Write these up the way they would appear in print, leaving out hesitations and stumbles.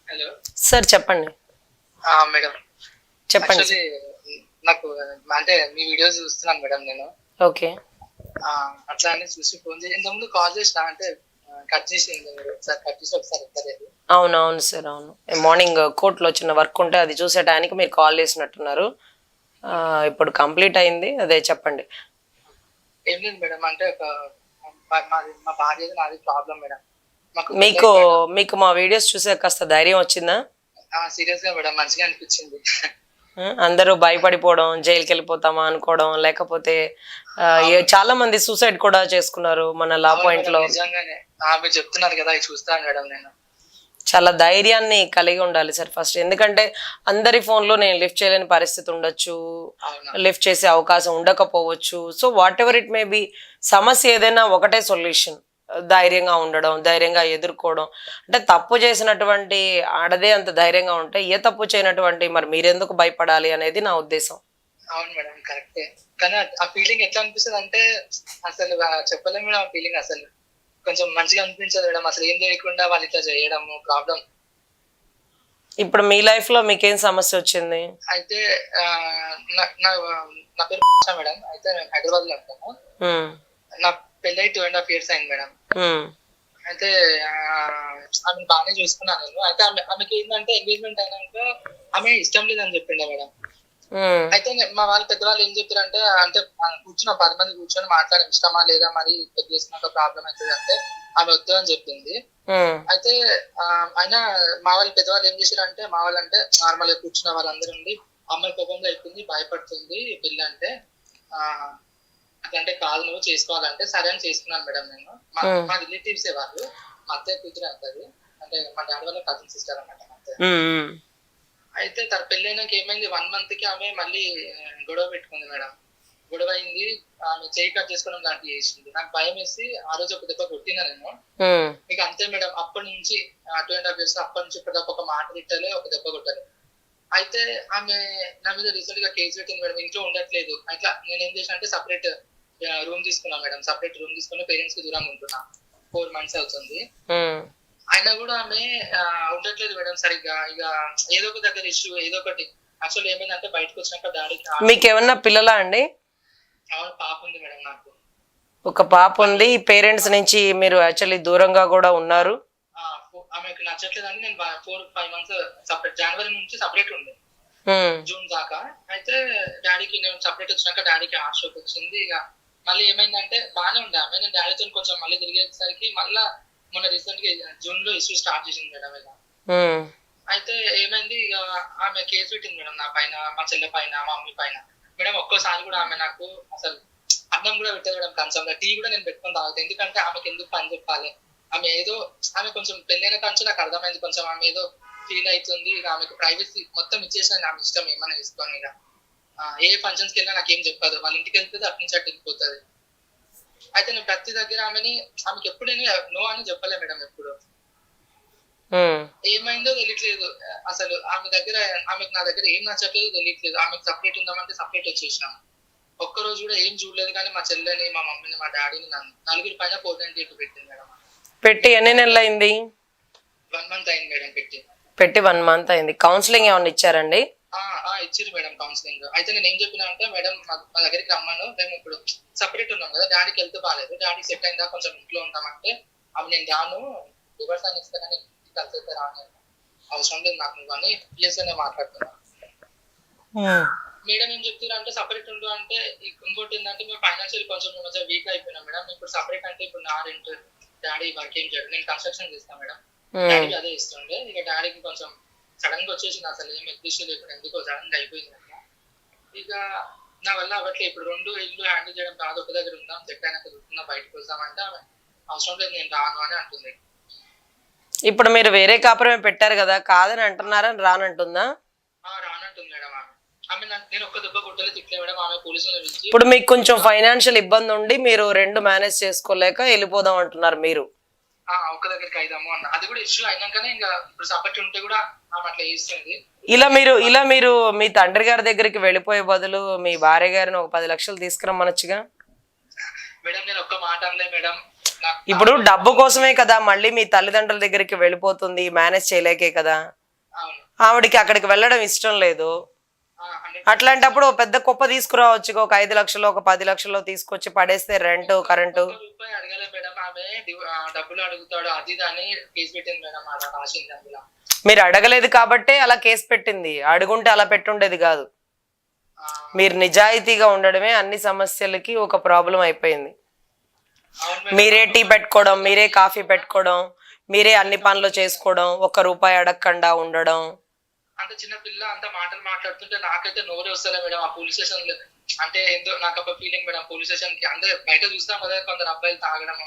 Hello sir చెప్పండి. Madam, చెప్పండి. Actually నాకు అంటే మీ వీడియోస్ చూస్తున్నాను మేడం నేను. ఓకే. అట్లా అని చూసి ఫోన్ చేసి ఇంతకుముందు కాల్ చేసిన అంటే కట్ చేసింది మీరు ఒకసారి కట్ చేసి ఒకసారి ఎత్తలేదు. అవునవును సార్, అవును. మార్నింగ్ కోర్టులో చిన్న వర్క్ ఉంటే అది చూసే టైంకి మీరు కాల్ చేసినట్టున్నారు. ఇప్పుడు కంప్లీట్ అయింది, అదే చెప్పండి. ఏం లేదు మేడం, అంటే ఒక మా భార్య నాది ప్రాబ్లం మేడం. మీకు మీకు మా వీడియోస్ చూసే కాస్త ధైర్యం వచ్చిందా? సీరియస్ గా మేడం, మంచిగా అనిపించింది. అందరూ భయపడిపోవడం, జైలుకి వెళ్ళిపోతామా అనుకోవడం, లేకపోతే చాలా మంది సూసైడ్ కూడా చేసుకున్నారు మన లా పాయింట్ లో. నిజంగానే మీరు చెప్తున్నారు కదా, ఇది చూస్తాను మేడం నేను. చాలా ధైర్యాన్ని కలిగి ఉండాలి సార్ ఫస్ట్. ఎందుకంటే అందరి ఫోన్లో నేను లిఫ్ట్ చేయలేని పరిస్థితి ఉండొచ్చు, లిఫ్ట్ చేసే అవకాశం ఉండకపోవచ్చు. So what ever it may be, సమస్య ఏదైనా ఒకటే సొల్యూషన్, ధైర్యంగా ఉండడం, ధైర్యంగా ఎదుర్కోవడం. అంటే తప్పు చేసినటువంటి ఆడదే అంత ధైర్యంగా ఉంటే ఏ తప్పు చేయనటువంటి మరి మీరెందుకు భయపడాలి అనేది నా ఉద్దేశం. అవును మేడం, కరెక్టే. కానీ ఆ ఫీలింగ్ ఎట్లా అనిపిస్తుంది అంటే అసలు చెప్పలేము మేడం. ఆ ఫీలింగ్ అసలు కొంచెం మంచిగా అనిపించదు మేడం. అసలు ఏం చేయకుండా వాళ్ళు ఇట్లా చేయడము ప్రాబ్లం. ఇప్పుడు మీ లైఫ్ లో మీకేం సమస్య వచ్చింది? అయితే నా పేరు మేడం. అయితే నేను హైదరాబాద్ లో ఉంటాను. నా పెళ్ళి 2.5 years అయింది మేడం. అయితే ఆమె బాగానే చూసుకున్నాను నేను. అయితే ఆమెకి ఏంటంటే ఎంగేజ్మెంట్ అయినాక ఆమె ఇష్టం లేదని చెప్పిండే మేడం. అయితే మా వాళ్ళు పెద్దవాళ్ళు ఏం చెప్తారంటే, అంటే కూర్చున్న 10 మంది కూర్చొని మాట్లాడడం ఇష్టమా లేదా, మరి పెద్ద చేసుకున్నాక ప్రాబ్లం అవుతుంది అంటే ఆమె వద్దు అని చెప్పింది. అయితే అయినా మా వాళ్ళు పెద్దవాళ్ళు ఏం చేశారంటే, మా వాళ్ళు అంటే నార్మల్ గా కూర్చున్న వాళ్ళందరూ ఉండి అమ్మాయి కోపంలో అయిపోయింది, భయపడుతుంది పెళ్ళి అంటే, అదంటే కాదు నువ్వు చేసుకోవాలంటే సరే అని చేసుకున్నాను మేడం నేను. మా రిలేటివ్సే వాళ్ళు, మా అత్తయ్య కూతురు అంటది. అంటే మా డాడీ వాళ్ళ కజిన్ సిస్టర్ అన్నమాట మా అత్తయ్య. అయితే తన పెళ్ళైనాక ఏమైంది, 1 month కి ఆమె మళ్ళీ గొడవ పెట్టుకుంది మేడం. గొడవ అయింది, ఆమె చేయి కట్ చేసుకోవడం లాంటివి చేసింది. నాకు భయం వేసి ఆ రోజు ఒక దెబ్బ కొట్టినా నేను. ఇక అంతే మేడం, అప్పటి నుంచి 2.5 years అప్పటి నుంచి ఇప్పటిదాకా ఒక మాట తిట్టలే, ఒక దెబ్బ కొట్టాలి. అయితే ఆమె నా మీద రీసెంట్ గా కేసు పెట్టింది మేడం. ఇంట్లో ఉండట్లేదు. అట్లా నేను ఏం చేసిన అంటే సపరేట్ రూమ్ తీసుకున్నా మేడం. సపరేట్ రూమ్ తీసుకుని పేరెంట్స్ కి దూరంగా ఉంటున్నా. 4 months అవుతుంది. అయినా కూడా ఆమె ఉండట్లేదు మేడం సరిగ్గా. ఇక ఏదో ఒక దగ్గర ఇష్యూ, ఏదో ఒకటి. యాక్చువల్ ఏమైందంటే బయటకు వచ్చినాక డాడీకి. మీకు ఏమన్నా పిల్లలా అండి? అవును, పాప ఉంది మేడం నాకు. ఒక పాప ఉంది. పేరెంట్స్ నుంచి మీరు యాక్చువల్లీ దూరంగా కూడా ఉన్నారు. ఆమెకు నచ్చట్లేదని నేను 4-5 months సపరేట్, జనవరి నుంచి సపరేట్ ఉండే జూన్ దాకా. అయితే డాడీకి నేను సపరేట్ వచ్చినాక డాడీకి హార్ట్ స్ట్రోక్ వచ్చింది. ఇక మళ్ళీ ఏమైందంటే బాగానే ఉండే ఆమె. నేను డాడీతో కొంచెం మళ్ళీ తిరిగేసరికి మళ్ళా మొన్న రీసెంట్ గా జూన్ లో ఇష్యూ స్టార్ట్ చేసింది మేడం. ఇలా అయితే ఏమైంది, ఇక ఆమె కేసు పెట్టింది మేడం నా పైన, మా చెల్లె పైన, మా మమ్మీ పైన. మేడం ఒక్కోసారి కూడా ఆమె నాకు అసలు అన్నం కూడా పెట్టదు మేడం. కంచంలో టీ కూడా నేను పెట్టుకొని తాగుతాను. ఎందుకంటే ఆమెకి ఎందుకు పని చెప్పాలి. ఆమె కొంచెం పెళ్ళైన కంచె నాకు అర్థమైంది, కొంచెం ఆమె ఏదో ఫీల్ అవుతుంది. ఇక ఆమెకు ప్రైవసీ మొత్తం ఇచ్చేసాను, ఆమె ఇష్టం ఏమైనా ఇస్తాను. ఇక ఏ ఫంక్షన్స్ కి వెళ్ళినా నాకేం చెప్పదు. వాళ్ళ ఇంటికి వెళ్తుంది, అటు నుంచి అటు వెళ్ళిపోతుంది. అయితే నేను ప్రతి దగ్గర ఆమెకి ఎప్పుడైనా నో అని చెప్పలే మేడం. ఎప్పుడు ఏమైందో తెలియట్లేదు అసలు. ఆమెకు నా దగ్గర ఏం నచ్చట్లేదు తెలియట్లేదు. ఆమెకు సపరేట్ ఉందామంటే సపరేట్ వచ్చేసినాము. ఒక్కరోజు కూడా ఏం చూడలేదు. కానీ మా చెల్లెని, మా మమ్మీని, మా డాడీని, నన్ను నలుగురి పైన 498 పెట్టింది మేడం. పెట్టి ఎన్ని నెలలు అయింది? 1 month అయింది మేడం పెట్టి 1 month అయింది. కౌన్సిలింగ్ ఏమన్నా ఇచ్చారండి? ఇచ్చారు మేడం కౌన్సిలింగ్. అయితే నేను ఏం చెప్పినా అంటే, మేడం మా దగ్గరికి రమ్మను, మేము ఇప్పుడు సపరేట్ ఉన్నాం కదా, డాడీకి వెళ్తే బాగాలేదు, డాడీ సెట్ అయిందా కొంచెం ఇంట్లో ఉంటామంటే అవి నేను రాను, రివర్స్ అని ఇస్తానని కలిసి అయితే రాను, అవసరం లేదు నాకు నువ్వు అని పిఎస్ఐ మాట్లాడుతున్నా. మేడం ఏం చెప్తున్నారు అంటే సపరేట్ ఉండు అంటే. ఇంకోటి ఏంటంటే మేము ఫైనాన్షియల్ కొంచెం వీక్ అయిపోయినాం మేడం. ఇప్పుడు సపరేట్ అంటే ఇప్పుడు నా రెంట్, డాడీ వర్క్ ఏం చేయడు, నేను కన్స్ట్రక్షన్ చేస్తాను మేడం. డాడీ అదే ఇస్తుండే. ఇక డాడీకి కొంచెం సడన్ గా వచ్చేసింది, అసలు ఏం ఎగ్జిస్ట్ లేకుండా ఎందుకో సడన్ గా అయిపోయింది అట్లా. ఇక నా వల్ల అవ్వట్లేదు. ఇప్పుడు 2 ఇల్లు హ్యాండిల్ చేయడం కాదు, ఒక దగ్గర ఉందాం, సెట్ అయినాక చూస్తున్నా బయటకు వస్తామంటే ఆమె అవసరం లేదు నేను రాను అని అంటుంది. ఇప్పుడు మీరు వేరే కాపురమే పెట్టారు కదా, కాదని అంటున్నారా, రానంటుందా? రానంటుంది మేడం. ఆమె నేను ఒక్క దెబ్బ కొట్టలే, తిట్లే మేడం. ఆమె పోలీసులు పిలిచి. ఇప్పుడు మీకు కొంచెం ఫైనాన్షియల్ ఇబ్బంది ఉండి మీరు 2 మేనేజ్ చేసుకోలేక వెళ్ళిపోదాం అంటున్నారు మీరు. ఒక్క దగ్గరికి అయిదాము అన్న. అది కూడా ఇష్యూ అయినాకనే ఇంకా ఇప్పుడు సపరేట్ ఉంటే కూడా ఆమె అట్లా చేస్తుంది. ఇలా మీరు మీ తండ్రి గారి దగ్గరికి వెళ్ళిపోయే బదులు మీ భార్య గారిని ఒక 10 లక్షలు తీసుకురమ్మనొచ్చుగా మేడం. నేను ఒక్క మాట అనలే మేడం. ఇప్పుడు డబ్బు కోసమే కదా మళ్ళీ మీ తల్లిదండ్రుల దగ్గరికి వెళ్ళిపోతుంది, మేనేజ్ చేయలేకే కదా. అవును. ఆవిడికి అక్కడికి వెళ్ళడం ఇష్టం లేదు. అట్లాంటప్పుడు ఓ పెద్ద కుప్ప తీసుకురావచ్చు, ఒక 5 లక్షలు ఒక 10 లక్షలు తీసుకొచ్చి పడేస్తే రెంట్ కరెంటు. రూపాయి అడగలే మేడం, ఆమె డబ్బులు అడుగుతాడు అది దాని కేసు పెట్టింది మేడం. అలా రాసింది అందులో. మీరు అడగలేదు కాబట్టే అలా కేసు పెట్టింది, అడుగుంటే అలా పెట్టుండేది కాదు. మీరు నిజాయితీగా ఉండడమే అన్ని సమస్యలకి ఒక ప్రాబ్లం అయిపోయింది. మీరే టీ పెట్టుకోవడం, మీరే కాఫీ పెట్టుకోవడం, మీరే అన్ని పనులు చేసుకోవడం, ₹1 అడగకుండా ఉండడం. అంత చిన్న పిల్ల అంత మాటలు మాట్లాడుతుంటే నాకైతే నోరే వస్తలే మేడం. ఆ పోలీస్ స్టేషన్ అంటే ఏందో నాకు ఒక ఫీలింగ్ మేడం. పోలీస్ స్టేషన్ కి అందరూ బయట చూస్తాం కదా, కొందరు అబ్బాయిలు తాగడము,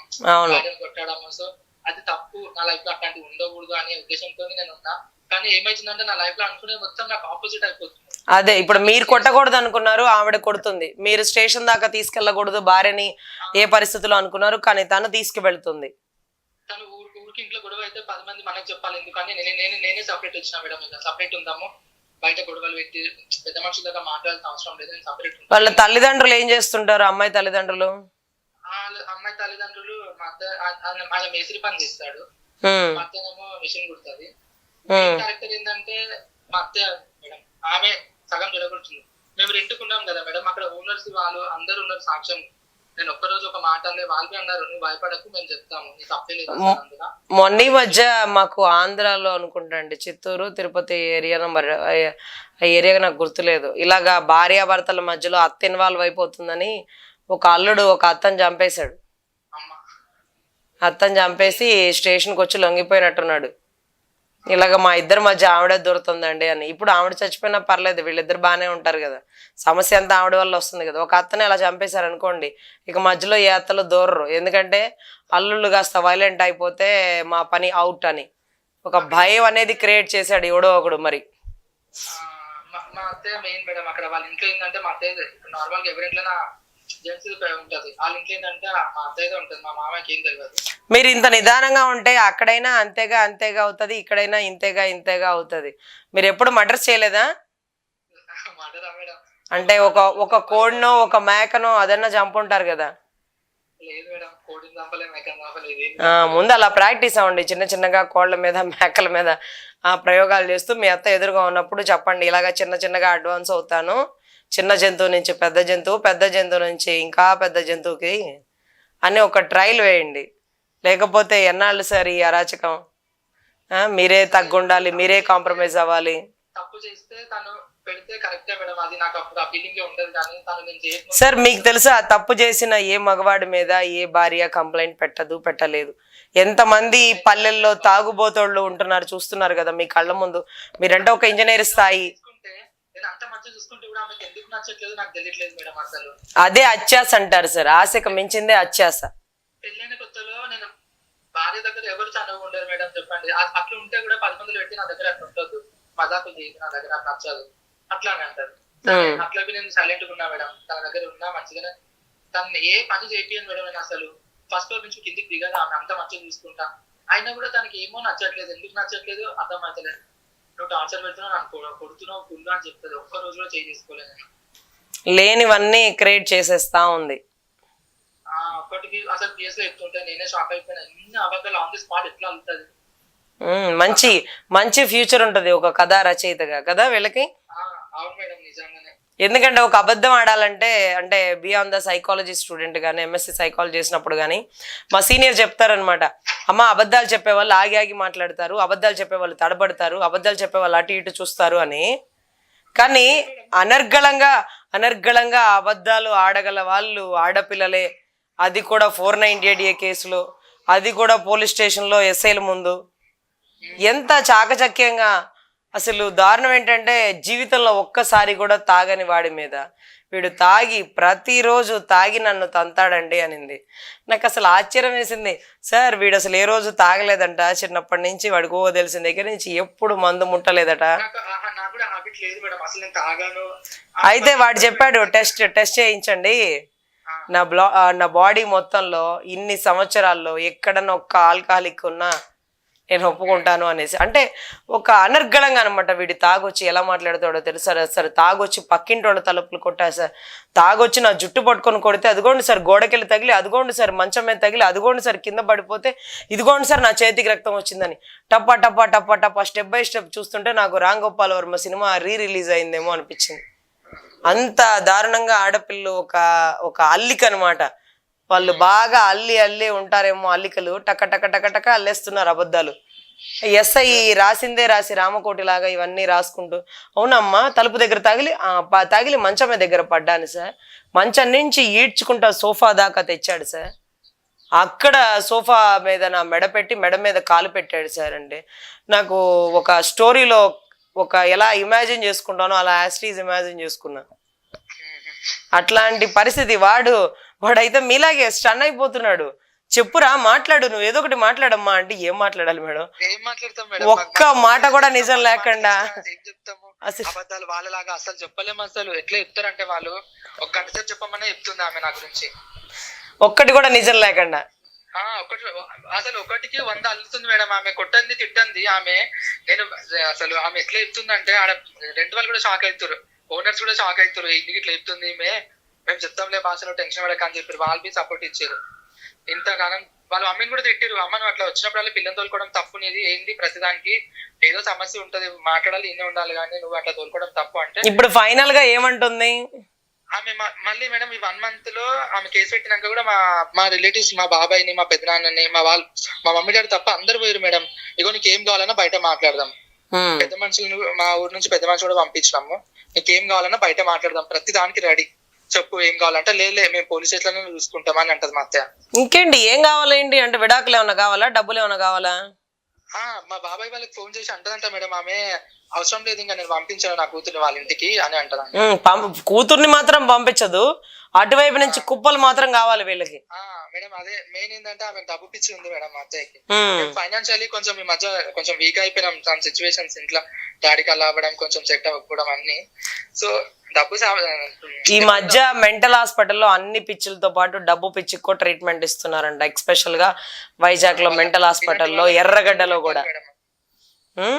కొట్టడము. సో అది తప్పు. నా లైఫ్ లో అట్లాంటివి ఉండకూడదు అనే ఉద్దేశంతో నేను ఉన్నా. కానీ ఏమైతుందంటే నా లైఫ్ లో అనుకునే మొత్తం నాకు ఆపోజిట్ అయిపోతుంది. అదే ఇప్పుడు మీరు కొట్టకూడదు అనుకున్నారు, ఆవిడ కొడుతుంది. మీరు స్టేషన్ దాకా తీసుకెళ్లకూడదు భార్యని ఏ పరిస్థితుల్లో అనుకున్నారు, కానీ తను తీసుకువెళ్తుంది. తను ఊరికి ఇంట్లో గొడవ అయితే 10 మంది మనకు చెప్పాలి, ఎందుకని నేనే సపరేట్ వచ్చిన మేడం. సపరేట్ ఉందాము, బయట గొడవలు పెట్టి పెద్ద మనుషుల దగ్గర మాట్లాడాల్సిన అవసరం లేదు. నేను సపరేట్. వాళ్ళ తల్లిదండ్రులు ఏం చేస్తుంటారు? అమ్మాయి తల్లిదండ్రులు అమ్మాయి తల్లిదండ్రులు మా అత్త ఆయన మేస్త్రి పని చేస్తాడు, మా అత్తనేమో మిషన్ కుడుతుంది. క్యారెక్టర్ ఏంటంటే మా అత్త మేడం, ఆమె సగం జరగొచ్చింది. మేము రెంట్కున్నాం కదా మేడం, అక్కడ ఓనర్స్ వాళ్ళు అందరు ఉన్నారు సాక్ష్యం. నేను ఒక్కరోజు ఒక మాట అంటే వాళ్ళు అన్నారు, నువ్వు భయపడకు మేము చెప్తాము, నీ తప్పే లేదు. మొన్న ఈ మధ్య మాకు ఆంధ్రాలో అనుకుంటండి, చిత్తూరు తిరుపతి ఏరియా నెంబర్ ఆ ఏరియా నాకు గుర్తులేదు, ఇలాగా భార్యాభర్తల మధ్యలో అత్త ఇన్వాల్వ్ అయిపోతుందని ఒక అల్లుడు ఒక అత్తని చంపేశాడు. అత్తని చంపేసి స్టేషన్కి వచ్చి లొంగిపోయినట్టున్నాడు. ఇలాగ మా ఇద్దరి మధ్య ఆవిడే దొరుకుతుందండి అని. ఇప్పుడు ఆవిడ చచ్చిపోయినా పర్లేదు, వీళ్ళిద్దరు బాగానే ఉంటారు కదా, సమస్య అంతా ఆవిడ వల్ల వస్తుంది కదా. ఒక అత్తని అలా చంపేశారు అనుకోండి, ఇక మధ్యలో ఏ అత్తలు దూరరు. ఎందుకంటే అల్లుళ్ళు కాస్త వైలెంట్ అయిపోతే మా పని అవుట్ అని ఒక భయం అనేది క్రియేట్ చేశాడు ఎవడో ఒకడు. మరి మా అత్తయ్య మెయిన్ మేడం. అక్కడ వాళ్ళ ఇంట్లో ఏంటంటే మా అత్తయ్య నార్మల్ గా ఎవరింట్లో జెంట్స్ ఉంటది, వాళ్ళ ఇంట్లో ఏంటంటే మా అత్తయ్య ఉంటది, మా మామకి ఏం తెలియదు. మీరు ఇంత నిదానంగా ఉంటే అక్కడైనా అంతేగా అవుతుంది, ఇక్కడైనా ఇంతేగా అవుతుంది. మీరు ఎప్పుడు మర్డర్స్ చేయలేదా? అంటే ఒక కోడినో ఒక మేకనో అదన్నా చంపుంటారు కదా. ముందు అలా ప్రాక్టీస్ అవ్వండి, చిన్నగా కోళ్ళ మీద మేకల మీద ప్రయోగాలు చేస్తూ మీ అత్త ఎదురుగా ఉన్నప్పుడు చెప్పండి, ఇలాగా చిన్నగా అడ్వాన్స్ అవుతాను, చిన్న జంతువు నుంచి పెద్ద జంతువు, పెద్ద జంతువు నుంచి ఇంకా పెద్ద జంతువుకి అని ఒక ట్రయల్ వేయండి. లేకపోతే ఎన్నాళ్ళు సార్ ఈ అరాచకం? మీరే తగ్గుండాలి, మీరే కాంప్రమైజ్ అవ్వాలి. తప్పు చేస్తే తను పెడితే కరెక్టే మేడం, అది నాకు అప్పుడు ఆ ఫీలింగ్ ఉండదు. కానీ తను నేను చేయను. సార్ మీకు తెలుసా, తప్పు చేసిన ఏ మగవాడి మీద ఏ భార్య కంప్లైంట్ పెట్టలేదు. ఎంతమంది పల్లెల్లో తాగుబోతోళ్ళు ఉంటున్నారు చూస్తున్నారు కదా మీ కళ్ళ ముందు. మీరంటే ఒక ఇంజనీర్ స్థాయి, అదే అత్యాస అంటారు సార్. ఆశకు మించిందే అత్యాస. పెళ్ళైన కొత్తలో నేను భార్య దగ్గర ఎవరు చనువు ఉండరు మేడం, చెప్పండి. అట్లా ఉంటే కూడా 10 మందిలు పెట్టి నా దగ్గర అట్లా ఉండదు, మజాకు చేసి నా దగ్గర అట్లా నచ్చదు అట్లానే అంటారు. అట్లా నేను సైలెంట్ గా ఉన్నా మేడం, తన దగ్గర ఉన్నా మంచిగానే. తను ఏ పని చేపియను మేడం, నేను అసలు ఫస్ట్ ఫ్లోర్ నుంచి కిందికి దిగాలి, ఆమె అంతా మంచిగా చూసుకుంటా. అయినా కూడా తనకి ఏమో నచ్చట్లేదు, ఎందుకు నచ్చట్లేదు అర్థం అవుతలేదు. నువ్వు టార్చర్ పెడుతున్నావు, నన్ను కొడుతున్నావు ఫుల్ అని చెప్తుంది. ఒక్క రోజు కూడా చేసుకోలేదు. లేనివన్నీ క్రియేట్ చేసేస్తా ఉంది. ఒక్కటికి అసలు కేసులో ఎత్తుంటే నేనే షాక్ అయిపోయినా, ఎన్ని అబద్ధాలు ఆన్ ది స్పాట్ ఎట్లా అవుతుంది. మంచి ఫ్యూచర్ ఉంటది ఒక కథా రచయితగా కదా వీళ్ళకి. అవును మేడం, నిజంగానే. ఎందుకంటే ఒక అబద్ధం ఆడాలంటే, అంటే బియాండ్ ద సైకాలజీ స్టూడెంట్ కానీ ఎంఎస్సి సైకాలజీ చేసినప్పుడు కానీ మా సీనియర్ చెప్తారనమాట, అమ్మ అబద్ధాలు చెప్పేవాళ్ళు ఆగి మాట్లాడతారు, అబద్ధాలు చెప్పేవాళ్ళు తడబడతారు, అబద్ధాలు చెప్పేవాళ్ళు అటు ఇటు చూస్తారు అని. కానీ అనర్గళంగా అబద్ధాలు ఆడగల వాళ్ళు ఆడపిల్లలే, అది కూడా 498A కేసులో, అది కూడా పోలీస్ స్టేషన్లో ఎస్ఐల ముందు. ఎంత చాకచక్యంగా. అసలు దారుణం ఏంటంటే జీవితంలో ఒక్కసారి కూడా తాగని వాడి మీద వీడు తాగి ప్రతిరోజు తాగి నన్ను తంతాడండి అనింది. నాకు అసలు ఆశ్చర్యం వేసింది. సార్ వీడు అసలు ఏ రోజు తాగలేదంట, చిన్నప్పటి నుంచి వాడికో తెలిసిన దగ్గర నుంచి ఎప్పుడు మందు ముట్టలేదట. అయితే వాడు చెప్పాడు, టెస్ట్ చేయించండి, నా బాడీ మొత్తంలో ఇన్ని సంవత్సరాల్లో ఎక్కడన్నా ఒక్క ఆల్కహాలిక్ ఉన్నా నేను ఒప్పుకుంటాను అనేసి. అంటే ఒక అనర్గళంగా అనమాట. వీడి తాగొచ్చి ఎలా మాట్లాడతాడో తెలుసా సార్. తాగొచ్చి పక్కింటి వాళ్ళ తలుపులు కొట్టా సార్. తాగొచ్చి నా జుట్టు పట్టుకొని కొడితే అదిగోండి సార్ గోడకెళ్ళి తగిలి, అదిగోండి సార్ మంచం మీద తగిలి, అదిగోండి సార్ కింద పడిపోతే, ఇదిగోండి సార్ నా చేతికి రక్తం వచ్చిందని టప్పా టప్పా టప్పా టప్పా స్టెప్ బై స్టెప్ చూస్తుంటే నాకు రామ్ గోపాల్ వర్మ సినిమా రిలీజ్ అయిందేమో అనిపించింది. అంత దారుణంగా ఆడపిల్లలు ఒక అల్లిక అనమాట. వాళ్ళు బాగా అల్లి ఉంటారేమో అల్లికలు, టక టక టక టక అల్లేస్తున్నారు అబద్ధాలు. ఎస్ఐ రాసిందే రాసి రామకోటి లాగా ఇవన్నీ రాసుకుంటూ, అవునమ్మా తలుపు దగ్గర తగిలి మంచం దగ్గర పడ్డాను సార్, మంచం నుంచి ఈడ్చుకుంటా సోఫా దాకా తెచ్చాడు సార్, అక్కడ సోఫా మీద నా మెడ మీద కాలు పెట్టాడు సార్. అంటే నాకు ఒక స్టోరీలో ఎలా ఇమాజిన్ చేసుకుంటానో అలా యాస్టీజ్ ఇమాజిన్ చేసుకున్నా. అట్లాంటి పరిస్థితి వాడైతే మీలాగే స్టన్ అయిపోతున్నాడు. చెప్పురా మాట్లాడు, నువ్వు ఏదో ఒకటి మాట్లాడమ్మా అంటే ఏం మాట్లాడాలి మేడం? ఒక్క మాట కూడా నిజం లేకుండా అబద్ధాలు వాళ్ళలాగా అసలు చెప్పలేము. అసలు ఎట్లా చెప్తారంటే వాళ్ళు ఒక గంట సేపు చెప్పమనే చెప్తుంది ఆమె నా గురించి, ఒక్కటి కూడా నిజం లేకుండా. అసలు ఒకటికి 100 అల్లుతుంది మేడం. ఆమె కొట్టంది తిట్టంది ఆమె. నేను అసలు ఆమె ఎట్లా చెప్తుందంటే ఆడ రెంట్ వాళ్ళు కూడా షాక్ అవుతారు, ఓనర్స్ కూడా షాక్ అవుతారు. ఇంటికి ఇట్లా చెప్తుంది మేము చెప్తాంలే భాషలో టెన్షన్ పడక అని చెప్పారు. వాళ్ళు బి సపోర్ట్ ఇచ్చారు. ఇంతగానం వాళ్ళ అమ్మని కూడా తిట్టారు. అమ్మ నువ్వు అట్లా వచ్చినప్పుడు పిల్లలు తోలుకోవడం తప్పు, నీది ఏంది ప్రతిదానికి ఏదో సమస్య ఉంటది, మాట్లాడాలి ఇన్నే ఉండాలి కానీ నువ్వు అట్లా తోలుకోవడం తప్పు అంటే. ఇప్పుడు ఫైనల్ గా ఏమంటుంది ఆమె? మళ్ళీ మేడం ఈ 1 month లో ఆమె కేసు పెట్టినాక కూడా మా రిలేటివ్స్, మా బాబాయ్ని, మా పెద్దనాన్నని, మా మమ్మీ డాడీ తప్ప అందరు పోయారు మేడం. ఇగో నీకు ఏం కావాలన్నా బయట మాట్లాడదాం, పెద్ద మనుషులు మా ఊరు నుంచి పెద్ద మనుషులు కూడా పంపించినాము, నీకేం కావాలన్నా బయట మాట్లాడదాం, ప్రతి దానికి రెడీ, చెప్పు ఏం కావాలంటే లేలే మేము పోలీస్ స్టేషన్ లో చూసుకుంటాం అని అంటది మా అత్తయ్య. ఇంకేంటి ఏం కావాలేంటి అంటే విడాకులు ఏమన్నా కావాలా, డబ్బులు ఏమన్నా కావాలా? మా బాబాయ్ వాళ్ళకి ఫోన్ చేసి అంటదంట మేడం ఆమె, అవసరం లేదు ఇంకా నేను పంపించాను నా కూతుర్ని వాళ్ళ ఇంటికి అని అంటదంట. కూతుర్ని మాత్రం పంపించదు, అటువైపు నుంచి కుప్పలు మాత్రం కావాలి వీళ్ళకి. మేడం అదే మెయిన్ ఏంటంటే ఆమె డబ్బు పిచ్చి ఉంది మేడం మా అత్తయ్యకి. ఫైనాన్షియలీ కొంచెం ఈ మధ్య కొంచెం వీక్ అయిపోయినాం, సమ్ సిచ్యువేషన్స్ ఇంట్లో డాడీకి అలా అవ్వడం, కొంచెం సెట్ అవ్వకపోవడం అన్ని. సో డబ్బు ఈ మధ్య మెంటల్ హాస్పిటల్లో అన్ని పిచ్చులతో పాటు డబ్బు పిచ్చికి కూడా ట్రీట్మెంట్ ఇస్తున్నారంట. ఎక్స్పెషల్ గా వైజాగ్ లో మెంటల్ హాస్పిటల్లో, ఎర్రగడ్డలో కూడా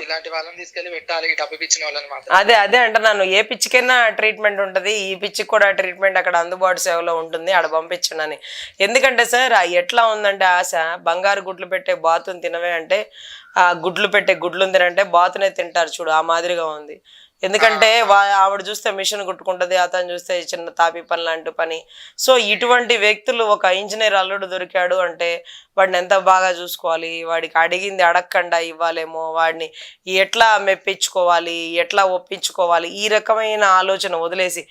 ఇలాంటి వాళ్ళని తీసుకెళ్లి పెట్టాలి, డబ్బు పిచ్చిన వాళ్ళని మాత్రం. అదే అంటున్నాను, ఏ పిచ్చికైనా ట్రీట్మెంట్ ఉంటది, ఈ పిచ్చికి కూడా ట్రీట్మెంట్ అక్కడ అందుబాటు సేవలో ఉంటుంది, ఆడ పంపించండి. ఎందుకంటే సార్ ఎట్లా ఉందంటే ఆశ, బంగారు గుడ్లు పెట్టే బాతుని తినవే అంటే ఆ గుడ్లు పెట్టే గుడ్లు తినంటే బాతునే తింటారు చూడు, ఆ మాదిరిగా ఉంది. ఎందుకంటే ఆవిడ చూస్తే మిషన్ కుట్టుకుంటది, అతను చూస్తే చిన్న తాపి పని లాంటి పని. సో ఇటువంటి వ్యక్తులు, ఒక ఇంజనీర్ అల్లుడు దొరికాడు అంటే వాడిని ఎంత బాగా చూసుకోవాలి, వాడికి అడిగింది అడగకుండా ఇవ్వాలేమో, వాడిని ఎట్లా మెప్పించుకోవాలి, ఎట్లా ఒప్పించుకోవాలి, ఈ రకమైన ఆలోచన వదిలేసి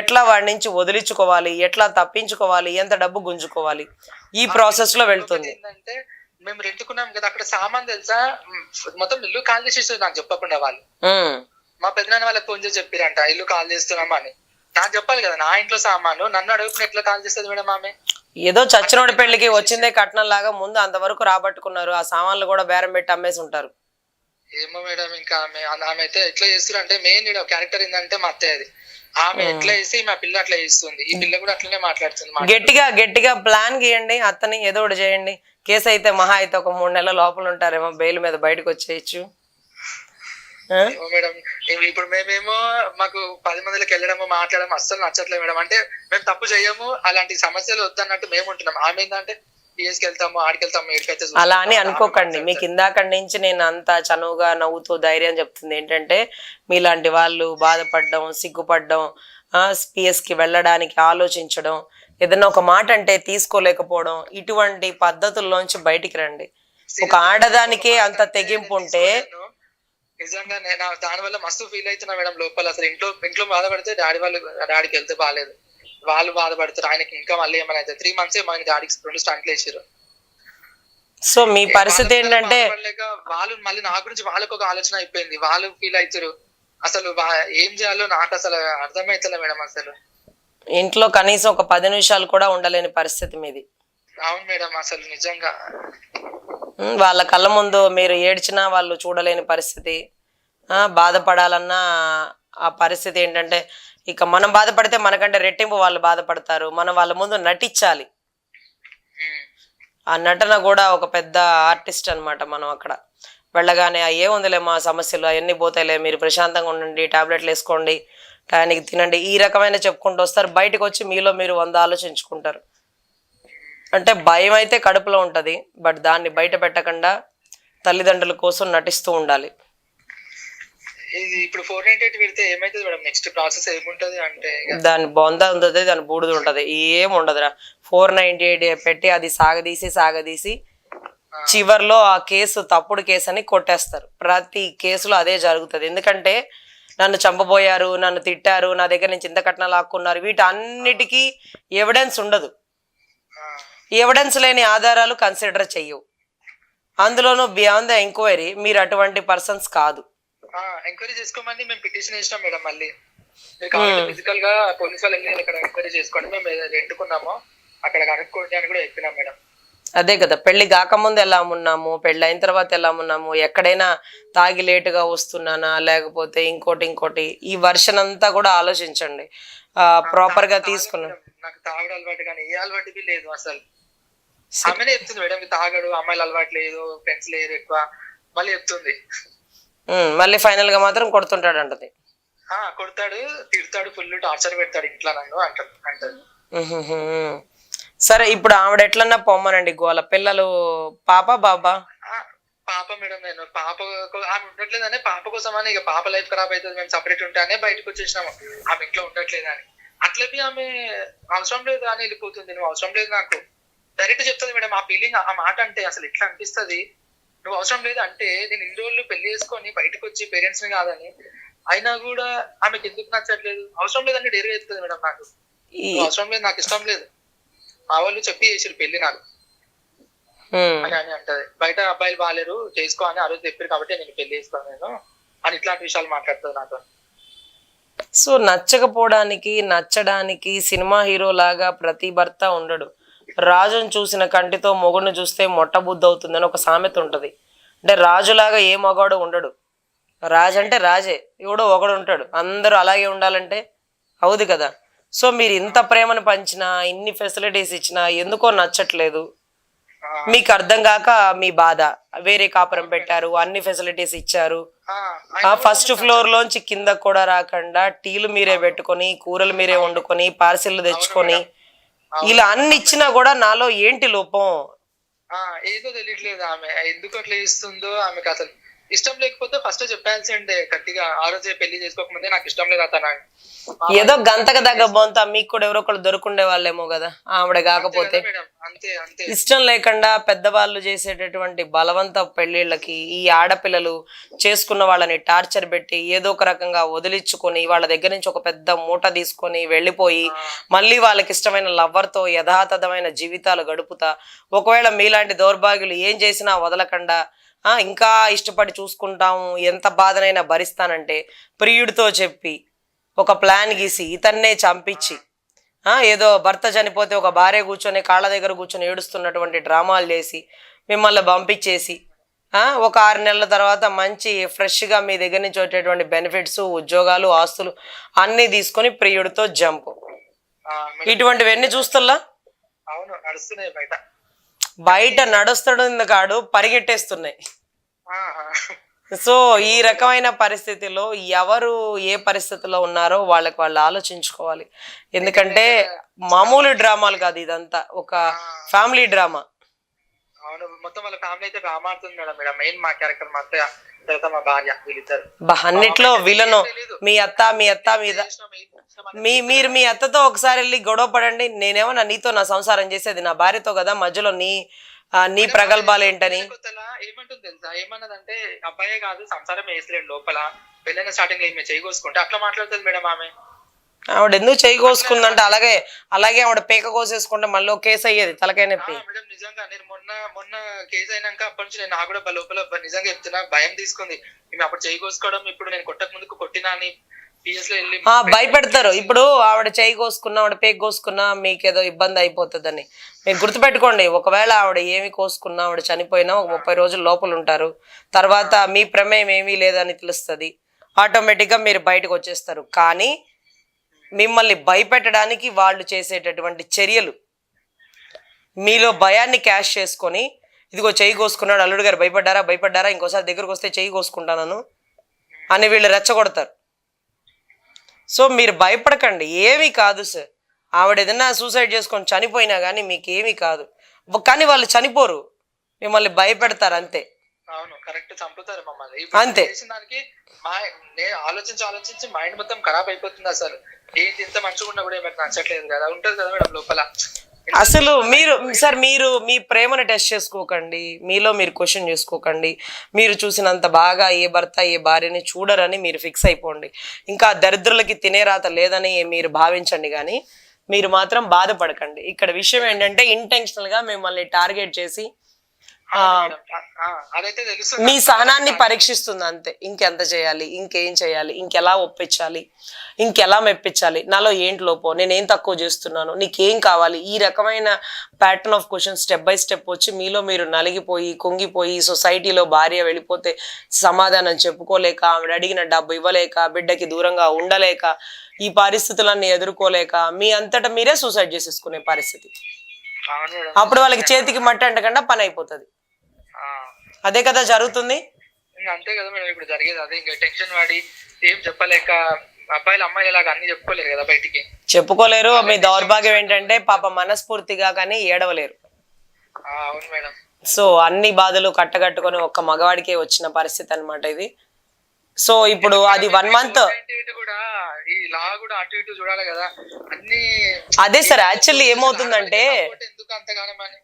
ఎట్లా వాడి నుంచి వదిలించుకోవాలి, ఎట్లా తప్పించుకోవాలి, ఎంత డబ్బు గుంజుకోవాలి, ఈ ప్రాసెస్ లో వెళ్తుంది. మేము రెంటుకున్నాం కదా అక్కడ సామాన్ తెలుసా, మొత్తం ఇల్లు కాల్ చేసేస్తుంది నాకు చెప్పకుండా వాళ్ళు. మా పెద్దనాన్న వాళ్ళకి ఫోన్ చేసి చెప్పారంట ఇల్లు కాల్ చేస్తున్నామా అని. నాకు చెప్పాలి కదా నా ఇంట్లో సామాను, నన్ను అడుగుకుని ఎట్లా కాల్ చేస్తుంది మేడం ఆమె? ఏదో చచ్చినోడి పెళ్లికి వచ్చిందే కట్నం లాగా ముందు అంతవరకు రాబట్టుకున్నారు, ఆ సామాన్లు కూడా బేరం పెట్టి అమ్మేసి ఉంటారు. ఏమో మేడం ఇంకా ఆమె అయితే ఎట్లా చేస్తున్నారు అంటే, మెయిన్ క్యారెక్టర్ ఏంటంటే మా అత్తయ్య అది. ఆమె ఎట్లా చేసి మా పిల్ల అట్లా చేస్తుంది, ఈ పిల్ల కూడా అట్లనే మాట్లాడుతుంది. గట్టిగా ప్లాన్ గీయండి, అత్తని ఏదో ఒకటి చేయండి. కేసు అయితే మహా అయితే ఒక 3 నెలల లోపల ఉంటారేమో, బెయిల్ మీద బయటకు వచ్చేయచ్చు. మేడం ఇప్పుడు మేమేమో మాకు 10 మందికి వెళ్ళడము మాట్లాడడం అస్సలు నచ్చట్లేదు మేడం. అంటే మేము తప్పు చేయము, అలాంటి సమస్యలు వద్దన్నట్టు మేము ఉంటున్నాం. ఆమె ఏంటంటే పిఎస్కి వెళ్తాము, ఆడికి వెళ్తాము, ఏడికైతే. అలా అని అనుకోకండి, మీకు ఇందాక నుంచి నేను అంత చనువుగా నవ్వుతూ ధైర్యం చెప్తుంది ఏంటంటే, మీలాంటి వాళ్ళు బాధపడడం, సిగ్గుపడడం, పిఎస్కి వెళ్ళడానికి ఆలోచించడం, ఏదైనా ఒక మాట అంటే తీసుకోలేకపోవడం, ఇటువంటి పద్ధతుల్లోంచి బయటికి రండి. ఒక ఆడదానికే అంత తెగింపు ఉంటే నిజంగా నేను దాని వల్ల మస్తు ఫీల్ అవుతున్నా మేడం లోపల. అసలు ఇంట్లో బాధపడితే డాడీకి వెళ్తే బాగాలేదు, వాళ్ళు బాధపడతారు, ఆయనకి ఇంకా మళ్ళీ ఏమైనా అయితే 3 months మన డాడీకి 2 స్టంట్లు వేసారు. సో మీ పరిస్థితి ఏంటంటే వాళ్ళు మళ్ళీ నా గురించి వాళ్ళకి ఒక ఆలోచన అయిపోయింది, వాళ్ళు ఫీల్ అవుతారు. అసలు ఏం చేయాలో నాకు అసలు అర్థమైతలే మేడం. అసలు ఇంట్లో కనీసం ఒక 10 నిమిషాలు కూడా ఉండలేని పరిస్థితి మీది. అవును మేడం, అసలు నిజంగా వాళ్ళ కళ్ళ ముందు మీరు ఏడ్చినా వాళ్ళు చూడలేని పరిస్థితి, బాధపడాలన్నా ఆ పరిస్థితి ఏంటంటే, ఇక మనం బాధపడితే మనకంటే రెట్టింపు వాళ్ళు బాధపడతారు, మనం వాళ్ళ ముందు నటించాలి. ఆ నటన కూడా ఒక పెద్ద ఆర్టిస్ట్ అన్నమాట మనం అక్కడ. వెళ్ళగానే ఏముందిలే మా సమస్యలు అవన్నీ పోతాయిలే, మీరు ప్రశాంతంగా ఉండండి, టాబ్లెట్లు వేసుకోండి, టయానికి తినండి, ఈ రకమైన చెప్పుకుంటూ వస్తారు. బయటకు వచ్చి మీలో మీరు 100 ఆలోచించుకుంటారు. అంటే భయం అయితే కడుపులో ఉంటుంది, బట్ దాన్ని బయట పెట్టకుండా తల్లిదండ్రుల కోసం నటిస్తూ ఉండాలి. ఇది ఇప్పుడు 498 పెడితే ఏమైతుంది మేడం? నెక్స్ట్ ప్రాసెస్ ఏముంటది అంటే దాని బొంద ఉంటుంది, దాని బూడిద ఉంటుంది, ఏం ఉండదురా. 498 పెట్టి అది సాగదీసి చివర్లో ఆ కేసు తప్పుడు కేసు అని కొట్టేస్తారు. ప్రతి కేసులో అదే జరుగుతుంది. ఎందుకంటే నన్ను చంపబోయారు, నన్ను తిట్టారు, నా దగ్గర నుంచి ఇంత కట్నం లాక్కున్నారు, వీటన్నిటికీ ఎవిడెన్స్ ఉండదు. ఎవిడెన్స్ లేని ఆధారాలు కన్సిడర్ చెయ్యవు. అందులోనూ బియాండ్ ద ఎంక్వైరీ మీరు అటువంటి పర్సన్స్ కాదు. ఎంక్వైరీ చేసుకోమని మేము పిటిషన్ వేసినాం మేడం. మళ్ళీ మీరు కావాలంటే ఫిజికల్ గా పోలీస్ వాళ్ళు వెళ్ళి ఇక్కడ ఎంక్వైరీ చేసుకోండి, మేము ఎంటుకున్నామో అక్కడ కనుక్కోండి అని కూడా చెప్పినాం మేడం. అదే కదా, పెళ్లి కాకముందు ఎలా ఉన్నాము, పెళ్లి అయిన తర్వాత ఎలా ఉన్నాము, ఎక్కడైనా తాగి లేటుగా వస్తున్నానా, లేకపోతే ఇంకోటి ఈ వర్షన్ అంతా కూడా ఆలోచించండి. ప్రాపర్ గా తీసుకున్నా. నాకు తాగడం అలవాటు కానీ ఏ అలవాటు లేదు అసలు. ఆమెనే చెప్తుంది మేడం, తాగడు, అమ్మాయిలు అలవాటు లేదు, ఫ్రెండ్స్ లేరు ఎక్కువ, మళ్ళీ చెప్తుంది. మళ్ళీ ఫైనల్ గా మాత్రం కొడుతుంటాడు అంటది. కొడతాడు, తిడతాడు, ఫుల్ టార్చర్ పెడతాడు ఇంట్లో నన్ను అంటాడు. సరే, ఇప్పుడు ఆవిడ ఎట్లన్నా పొమ్మనండి. గోల పిల్లలు పాప బాబా? పాప మేడం. నేను పాప ఆమె ఉండట్లేదనే పాప కోసం అని, ఇక పాప లైఫ్ ఖరాబ్ అవుతుంది, మేము సపరేట్ ఉంటానే బయటకు వచ్చేసినాము. ఆమె ఇంట్లో ఉండట్లేదని అట్లపి ఆమె అవసరం లేదు అని వెళ్ళిపోతుంది. నువ్వు అవసరం లేదు నాకు డైరెక్ట్ చెప్తుంది మేడం. ఆ ఫీలింగ్, ఆ మాట అంటే అసలు ఎట్లా అనిపిస్తుంది. నువ్వు అవసరం లేదు అంటే నేను ఇన్ని రోజులు పెళ్లి చేసుకొని బయటకు వచ్చి పేరెంట్స్ ని కాదని అయినా కూడా ఆమెకి ఎందుకు నచ్చట్లేదు, అవసరం లేదని డైరెక్ట్ చెప్తుంది మేడం. నాకు అవసరం లేదు, నాకు ఇష్టం లేదు, మా వాళ్ళు చెప్పి చేసారు పెళ్లి నాకు అని అని అంటది. బయట అబ్బాయిలు బాగాలేరు చేసుకో అని ఆ రోజు చెప్పారు కాబట్టి నేను పెళ్లి చేసుకోను నేను అని ఇట్లాంటి విషయాలు మాట్లాడుతుంది నాతో. సో నచ్చకపోవడానికి, నచ్చడానికి సినిమా హీరో లాగా ప్రతి భర్త ఉండడు. రాజును చూసిన కంటితో మొగుడిని చూస్తే మొట్ట బుద్ధి అవుతుందని ఒక సామెత ఉంటది. అంటే రాజులాగా ఏ మగాడు ఉండడు. రాజు అంటే రాజే, ఎవడో ఒకడు ఉంటాడు. అందరూ అలాగే ఉండాలంటే అవుదు కదా. సో మీరు ఇంత ప్రేమను పంచినా, ఇన్ని ఫెసిలిటీస్ ఇచ్చినా ఎందుకో నచ్చట్లేదు. మీకు అర్థం కాక మీ బాధ. వేరే కాపురం పెట్టారు, అన్ని ఫెసిలిటీస్ ఇచ్చారు, ఫస్ట్ ఫ్లోర్ లోంచి కింద కూడా రాకుండా టీలు మీరే పెట్టుకొని, కూరలు మీరే వండుకొని, పార్సిల్ తెచ్చుకొని, ఇలా అన్ని ఇచ్చినా కూడా నాలో ఏంటి లోపం ఏదో తెలియట్లేదు. ఆమె ఎందుకు అట్లా ఇస్తుందో, ఆమెకు అసలు ఇష్టం లేకపోతే ఫస్ట్ చెప్పాల్సిండే గట్టిగా. ఆ రోజే పెళ్లి చేసుకోకముందే నాకు ఇష్టం లేదు అతను. ఏదో గంతక దగ్గర బోంతా మీకు కూడా ఎవరో ఒకళ్ళు దొరుకుండే వాళ్ళేమో కదా ఆవిడ కాకపోతే. ఇష్టం లేకుండా పెద్దవాళ్ళు చేసేటటువంటి బలవంత పెళ్లిళ్ళకి ఈ ఆడపిల్లలు చేసుకున్న వాళ్ళని టార్చర్ పెట్టి ఏదో ఒక రకంగా వదిలించుకొని వాళ్ళ దగ్గర నుంచి ఒక పెద్ద మూట తీసుకొని వెళ్ళిపోయి మళ్ళీ వాళ్ళకి ఇష్టమైన లవ్వర్తో యథాతథమైన జీవితాలు గడుపుతా, ఒకవేళ మీలాంటి దౌర్భాగ్యులు ఏం చేసినా వదలకుండా ఇంకా ఇష్టపడి చూసుకుంటాము, ఎంత బాధనైనా భరిస్తానంటే ప్రియుడితో చెప్పి ఒక ప్లాన్ గీసి ఇతన్నే చంపించి ఏదో భర్త చనిపోతే ఒక భార్య కూర్చొని కాళ్ళ దగ్గర కూర్చొని ఏడుస్తున్నటువంటి డ్రామాలు చేసి మిమ్మల్ని పంపించేసి ఒక 6 నెలల తర్వాత మంచి ఫ్రెష్గా మీ దగ్గర నుంచి వచ్చేటువంటి బెనిఫిట్స్, ఉద్యోగాలు, ఆస్తులు అన్నీ తీసుకొని ప్రియుడితో జంపు. ఇటువంటివన్నీ చూస్తున్నా బయట నడుస్తాడు కాడు పరిగెట్టేస్తున్నాయి. సో ఈ రకమైన పరిస్థితిలో ఎవరు ఏ పరిస్థితిలో ఉన్నారో వాళ్ళకి వాళ్ళు ఆలోచించుకోవాలి. ఎందుకంటే మామూలు డ్రామాలు కాదు, ఇదంతా ఒక ఫ్యామిలీ డ్రామా. అవును, మొత్తం వాళ్ళ ఫ్యామిలీ అయితే డ్రామా ఆడుతుంది మేడం. ఇక్కడ మెయిన్ మా క్యారెక్టర్ మా అత్తయ్య, తర్వాత మా భార్య, వీళ్ళిద్దరు. అన్నిట్లో వీళ్ళను మీ అత్త మీద మీరు మీ అత్తతో ఒకసారి వెళ్ళి గొడవ పడండి. నేనేమన్నా నీతో నా సంసారం చేసేది నా భార్యతో కదా, మధ్యలో నీ ప్రగల్భాలు ఏంటని. ఏమంటుంది తెలుసా, ఏమన్నదంటే అబ్బాయే కాదు సంసారం వేసలేడు లోపల, పెళ్ళైన స్టార్టింగ్ ఏమి చేయకోసుకుంటే అట్లా మాట్లాడుతుంది మేడం. ఆవిడ ఎందుకు చేయి కోసుకుందంటే అలాగే ఆవిడ పేక కోసేసుకుంటే మళ్ళీ కేసు అయ్యేది, తలకాయ నొప్పి. మేడం నిజంగా నేను మొన్న కేసు అయినాక అప్పటి నుంచి నేను నాకు కూడా లోపల నిజంగా చెప్తున్నా భయం తీసుకుంది. మేము అప్పుడు చేయి కోసుకోవడం, ఇప్పుడు నేను కొట్టక ముందుకు కొట్టినా అని పిఎస్ లో వెళ్ళి భయపెడతారు. ఇప్పుడు ఆవిడ చేయి కోసుకున్నా, ఆవిడ పేక కోసుకున్నా మీకేదో ఇబ్బంది అయిపోతుందని మీరు గుర్తుపెట్టుకోండి. ఒకవేళ ఆవిడ ఏమి కోసుకున్నా, ఆవిడ చనిపోయినా ఒక 30 రోజులు లోపల ఉంటారు. తర్వాత మీ ప్రమేయం ఏమీ లేదని తెలుస్తుంది, ఆటోమేటిక్గా మీరు బయటకు వచ్చేస్తారు. కానీ మిమ్మల్ని భయపెట్టడానికి వాళ్ళు చేసేటటువంటి చర్యలు, మీలో భయాన్ని క్యాష్ చేసుకొని ఇదిగో చెయ్యి కోసుకున్నాడు అల్లుడు గారు, భయపడ్డారా, ఇంకోసారి దగ్గరకు వస్తే చెయ్యి కోసుకుంటాను అని వీళ్ళు రెచ్చగొడతారు. సో మీరు భయపడకండి, ఏమీ కాదు సార్. ఆవిడ ఏదైనా సూసైడ్ చేసుకొని చనిపోయినా కానీ మీకు ఏమీ కాదు. కానీ వాళ్ళు చనిపోరు, మిమ్మల్ని భయపెడతారు అంతే. అవును, కరెక్ట్, చంపుతారు మమ్మల్ని అంతే. దానికి నేను ఆలోచించి మైండ్ మొత్తం ఖరాబ్ అయిపోతుంది. అసలు ఏంటి ఇంత మంచిగా ఉన్నా కూడా ఏమైనా నచ్చట్లేదు కదా, ఉంటది కదా మేడం లోపల. అసలు మీరు మీ ప్రేమను టెస్ట్ చేసుకోకండి, మీలో మీరు క్వశ్చన్ చేసుకోకండి. మీరు చూసినంత బాగా ఏ భర్త ఏ భార్యని చూడరని మీరు ఫిక్స్ అయిపోండి. ఇంకా దరిద్రులకి తినే రాత లేదని మీరు భావించండి, కానీ మీరు మాత్రం బాధపడకండి. ఇక్కడ విషయం ఏంటంటే ఇంటెన్షనల్ గా మిమ్మల్ని టార్గెట్ చేసి మీ సహనాన్ని పరీక్షిస్తుంది అంతే. ఇంకెంత చేయాలి, ఇంకేం చేయాలి, ఇంకెలా ఒప్పించాలి, ఇంకెలా మెప్పించాలి, నాలో ఏంటి లోపో, నేనేం తక్కువ చేస్తున్నాను, నీకేం కావాలి, ఈ రకమైన pattern of question step by step వచ్చి మీలో మీరు నలిగిపోయి కుంగిపోయి సొసైటీలో భార్య వెళ్ళిపోతే సమాధానం చెప్పుకోలేక, ఆవిడ అడిగిన డబ్బు ఇవ్వలేక, బిడ్డకి దూరంగా ఉండలేక, ఈ పరిస్థితులన్నీ ఎదుర్కోలేక మీ అంతటా మీరే సూసైడ్ చేసేసుకునే పరిస్థితి. అప్పుడు వాళ్ళకి చేతికి మట్టి అంటకుండా పని అయిపోతుంది. అదే కదా జరుగుతుంది. అంతే కదా మేడం ఇప్పుడు జరిగేది అదే. ఇంకా టెన్షన్ వాడి ఏం చెప్పలేక అబ్బాయిలు అమ్మాయిలు ఇలాగ అన్ని చెప్పుకోలేరు కదా, బయటికి చెప్పుకోలేరు. మీ దౌర్భాగ్యం ఏంటంటే పాప మనస్ఫూర్తిగా కానీ ఏడవలేరు. అవును మేడం. సో అన్ని బాధలు కట్టగట్టుకొని ఒక్క మగవాడికే వచ్చిన పరిస్థితి అన్నమాట ఇది. సో ఇప్పుడు అది 1 month కూడా ఈ లా కూడా అటు ఇటు చూడాలి కదా అన్ని. అదే సార్, యాక్చువల్లీ ఏమవుతుందంటే ఎందుకు అంతగానం అని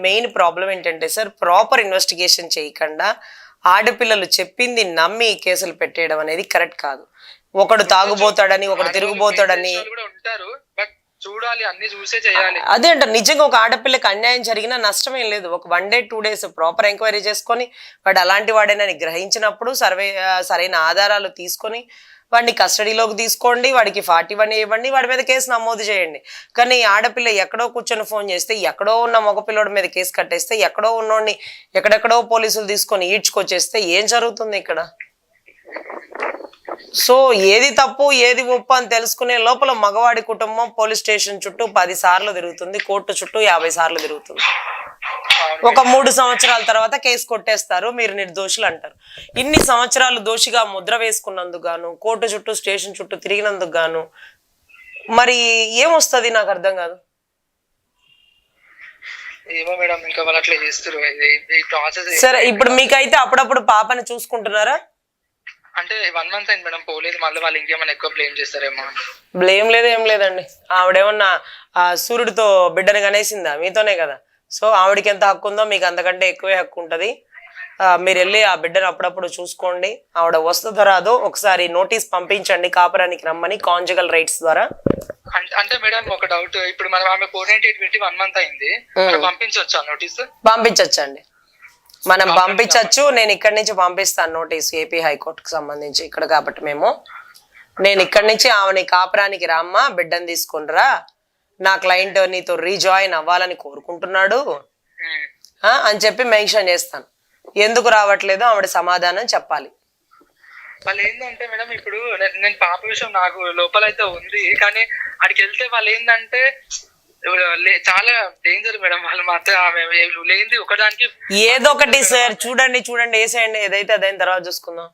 మెయిన్ ప్రాబ్లం ఏంటంటే సార్, ప్రాపర్ ఇన్వెస్టిగేషన్ చేయకుండా ఆడపిల్లలు చెప్పింది నమ్మి కేసులు పెట్టేయడం అనేది కరెక్ట్ కాదు. ఒకడు తాగుబోతాడని, ఒకడు తిరుగుబోతాడని చూడాలి, అన్ని చూసే చేయాలి. అదే అంట, నిజంగా ఒక ఆడపిల్లకి అన్యాయం జరిగినా నష్టమేం లేదు. ఒక 1 day 2 days ప్రాపర్ ఎంక్వైరీ చేసుకొని వాడు అలాంటి వాడేనని గ్రహించినప్పుడు సరైన ఆధారాలు తీసుకొని వాడిని కస్టడీలోకి తీసుకోండి, వాడికి 41 ఇవ్వండి, వాడి మీద కేసు నమోదు చేయండి. కానీ ఆడపిల్ల ఎక్కడో కూర్చొని ఫోన్ చేస్తే, ఎక్కడో ఉన్న మగపిల్లడి మీద కేసు కట్టేస్తే, ఎక్కడో ఉన్నోడిని ఎక్కడెక్కడో పోలీసులు తీసుకొని ఈడ్చుకొచ్చేస్తే ఏం జరుగుతుంది ఇక్కడ? సో ఏది తప్పు ఏది ఒప్పు అని తెలుసుకునే లోపల మగవాడి కుటుంబం పోలీస్ స్టేషన్ చుట్టూ 10 సార్లు తిరుగుతుంది, కోర్టు చుట్టూ 50 సార్లు తిరుగుతుంది. ఒక 3 సంవత్సరాల తర్వాత కేసు కొట్టేస్తారు, మీరు నిర్దోషులు అంటారు. ఇన్ని సంవత్సరాలు దోషిగా ముద్ర వేసుకున్నందుకు గాను, కోర్టు చుట్టూ స్టేషన్ చుట్టూ తిరిగినందుకు గాను మరి ఏమొస్తుంది నాకు అర్థం కాదు. ఏమో మేడం, ఇంకా వాళ్ళు అట్లా చేస్తారు. సరే, ఇప్పుడు మీకైతే అప్పుడప్పుడు పాపని చూసుకుంటున్నారా? అంటే 1 month అయింది మేడం, పోలేదు. మళ్ళీ వాళ్ళు ఇంకేమైనా ఎక్కువ బ్లేమ్ చేస్తారేమో. బ్లేమ్ లేదు, ఏం లేదండి. ఆవిడేమన్నా సూర్యుడితో బిడ్డని కనేసిందా? మీతోనే కదా. సో ఆవిడకి ఎంత హక్కు ఉందో మీకు అంతకంటే ఎక్కువే హక్కు ఉంటుంది. మీరు వెళ్ళి ఆ బిడ్డను అప్పుడప్పుడు చూసుకోండి. ఆవిడ వస్తుందో రాదో ఒకసారి నోటీస్ పంపించండి కాపురానికి రమ్మని, కాంజుగల్ రైట్స్ ద్వారా. అంటే మేడం ఒక డౌట్, ఇప్పుడు మనం ఆమె 498 పెట్టి 1 month అయింది, పంపించొచ్చా నోటీస్? పంపించొచ్చండి, మనం పంపించచ్చు. నేను ఇక్కడి నుంచి పంపిస్తాను నోటీస్, ఏపీ హైకోర్టుకు సంబంధించి. ఇక్కడ కాబట్టి నేను ఇక్కడి నుంచి ఆమెని కాపురానికి రామ్మా, బిడ్డను తీసుకునిరా, నా క్లయింట్ నీతో రీజాయిన్ అవ్వాలని కోరుకుంటున్నాడు అని చెప్పి మెన్షన్ చేస్తాను. ఎందుకు రావట్లేదో ఆవిడ సమాధానం చెప్పాలి. వాళ్ళు ఏంటంటే మేడం, ఇప్పుడు నేను పాప విషయం నాకు లోపలైతే ఉంది, కానీ అక్కడికి వెళ్తే వాళ్ళు ఏంటంటే చాలా డేంజర్ మేడం. వాళ్ళు మాత్రం ఆమె లేనిది ఒకదానికి ఏదో ఒకటి సార్ చూడండి వేసేయండి, ఏదైతే అదైన తర్వాత చూసుకుందాం.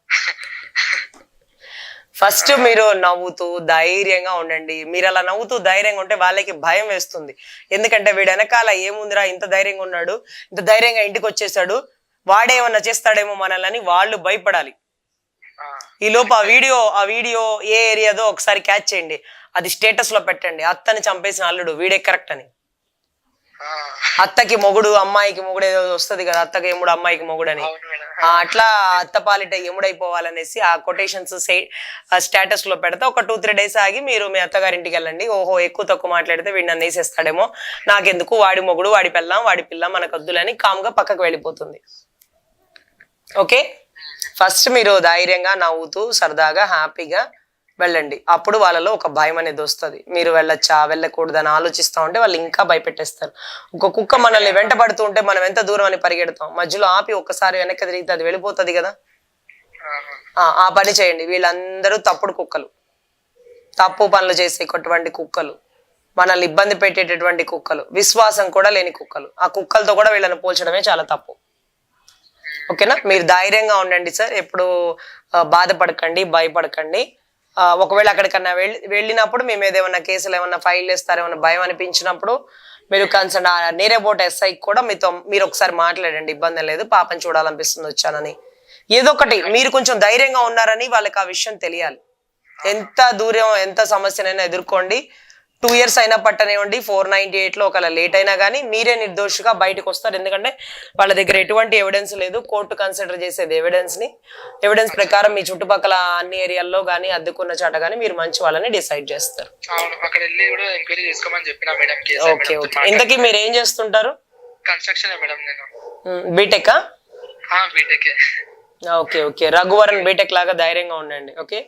ఫస్ట్ మీరు నవ్వుతూ ధైర్యంగా ఉండండి. మీరు అలా నవ్వుతూ ధైర్యంగా ఉంటే వాళ్ళకి భయం వేస్తుంది. ఎందుకంటే వీడు వెనకాల ఏముందిరా, ఇంత ధైర్యంగా ఉన్నాడు, ఇంత ధైర్యంగా ఇంటికి వచ్చేసాడు, వాడేమన్నా చేస్తాడేమో మనల్ని వాళ్ళు భయపడాలి. ఈ లోపు ఆ వీడియో ఏ ఏరియాదో ఒకసారి క్యాచ్ చేయండి, అది స్టేటస్ లో పెట్టండి. అత్తని చంపేసిన అల్లుడు వీడే కరెక్ట్ అని. అత్తకి మొగుడు అమ్మాయికి మొగుడు ఏదో వస్తుంది కదా, అత్తకి ఎముడు అమ్మాయికి మొగుడు అని. అట్లా అత్త పాలిట ఎముడైపోవాలనేసి ఆ కొటేషన్స్ స్టేటస్ లో పెడితే ఒక 2-3 days ఆగి మీరు మీ అత్తగారింటికి వెళ్ళండి. ఓహో ఎక్కువ తక్కువ మాట్లాడితే వీడు నన్ను వేసేస్తాడేమో, నాకెందుకు, వాడి మొగుడు వాడి పిల్ల మనకు వద్దులని కామ్గా పక్కకు వెళ్ళిపోతుంది. ఓకే, ఫస్ట్ మీరు ధైర్యంగా నవ్వుతూ సరదాగా హ్యాపీగా వెళ్ళండి. అప్పుడు వాళ్ళలో ఒక భయం అనేది వస్తుంది. మీరు వెళ్ళొచ్చా వెళ్ళకూడదని ఆలోచిస్తూ ఉంటే వాళ్ళు ఇంకా భయపెట్టేస్తారు. ఒక కుక్క మనల్ని వెంటబడుతూ ఉంటే మనం ఎంత దూరం అని పరిగెడతాం, మధ్యలో ఆపి ఒక్కసారి వెనక్కి తిరిగితే అది వెళ్ళిపోతుంది కదా. ఆ పని చేయండి. వీళ్ళందరూ తప్పుడు కుక్కలు, తప్పు పనులు చేసేటువంటి కుక్కలు. మనల్ని ఇబ్బంది పెట్టేటటువంటి కుక్కలు, విశ్వాసం కూడా లేని కుక్కలు. ఆ కుక్కలతో కూడా వీళ్ళని పోల్చడమే చాలా తప్పు. ఓకేనా? మీరు ధైర్యంగా ఉండండి సార్, ఎప్పుడు బాధపడకండి, భయపడకండి. ఒకవేళ అక్కడికన్నా వెళ్ళినప్పుడు మేము ఏదేమన్నా కేసులు ఏమన్నా ఫైల్ చేస్తారేమన్నా భయం అనిపించినప్పుడు మీరు కన్సర్న్ నియర్ అబౌట్ ఎస్ఐకి కూడా మీరు ఒకసారి మాట్లాడండి, ఇబ్బంది లేదు, పాపని చూడాలనిపిస్తుంది వచ్చానని. ఏదో ఒకటి మీరు కొంచెం ధైర్యంగా ఉన్నారని వాళ్ళకి ఆ విషయం తెలియాలి. ఎంత దూరం ఎంత సమస్యనైనా ఎదుర్కోండి. 2 years అయినా పట్టనివ్వండి, 498లో ఒకవేళ లేట్ అయినా కానీ మీరే నిర్దోషిగా బయటకు వస్తారు. ఎందుకంటే వాళ్ళ దగ్గర ఎటువంటి ఎవిడెన్స్ లేదు. కోర్టు కన్సిడర్ చేసేది ఎవిడెన్స్ ప్రకారం మీ చుట్టుపక్కల అన్ని ఏరియాల్లో కానీ అద్దెకున్న చాట కానీ మీరు మంచి వాళ్ళని డిసైడ్ చేస్తారు. Okay okay. ఇంతకీ మీరు ఏం చేస్తుంటారు? B Tech. Okay okay. Raghuvaran B Tech లాగా ధైర్యంగా ఉండండి. ఓకే.